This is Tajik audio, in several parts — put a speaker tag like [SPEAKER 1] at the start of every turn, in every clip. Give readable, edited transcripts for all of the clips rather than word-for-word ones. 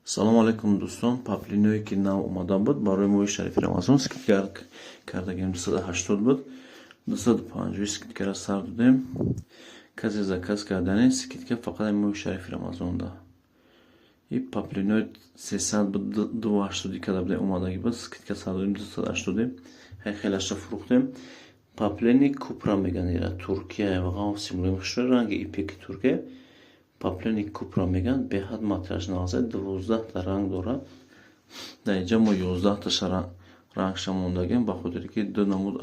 [SPEAKER 1] салому алейкум дӯстон. Паплиное ки нав омада буд барои моҳи шарифи рамазон скидка кардагем. 280 буд, 250 скидкаро сар додем. Касе заказ кардане скидка фақат моҳи шарифи рамазон да. И паплиное 300 буд, 280 када буде омадаги буд, скидка сар додем 280. хелаша фурӯхтем. Паплени купра меган ира Туркия вағав симулем шо ранги ипеки Туркия. Паплени купра меган беҳад матраж навазад 12 та ранг дорад. Дар инҷа мо 11 та рангша мондагем ба хотире ки ду намуд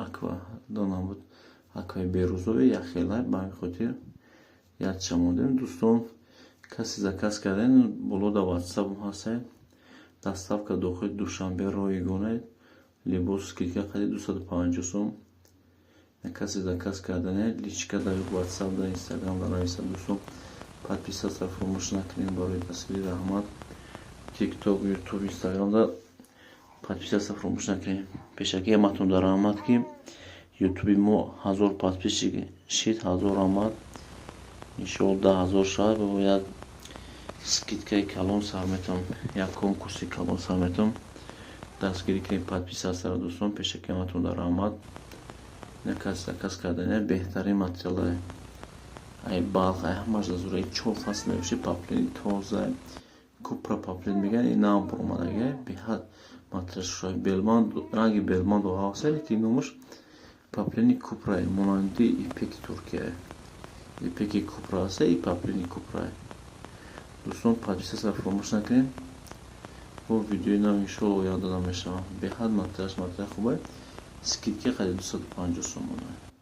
[SPEAKER 1] акваи берӯзови як хелай ба ҳамин хотир якча мондем. дӯстон касе заказ карден боло дар WhatsApp ҳастед. доставка дохили Душанбе Ройгоне либос скидка қади 250 сум. касе заказ кардане личка дар WhatsApp дар Instagram дар нависад. дӯстон подписаться фромӯш накунед барои тасвири раҳмат. TikTok, YouTube, Instagram да подписаться фромӯш накунед. пешакӣ ҳаматон дар раҳмат ки YouTube мо 1000 подписчик шид. 1000 раҳмат. иншоалло 10000 шавад бояд скидкаи калон сар метавам, як конкурси калон сар метавам. дастгирӣ кунед подписацияро дӯстон. пешакӣ ҳаматон дар раҳмат. касе заказ кардане беҳтарин материалае. ай балх ай ҳамаш зазура ай 4 фасл мебоши. паплини тоза купра паплин меган. ин нам промадаги беҳад матраж шои белман ранги белман до ҳавсали ки номаш паплини купра монанди ипеки Туркия. ипеки купра аст и паплини купра. дӯстон подписация фромӯш накунед. бо видеои нав иншоалло ояд дада мешавам. беҳад матраж хубе. скидка қади 250 сум монад.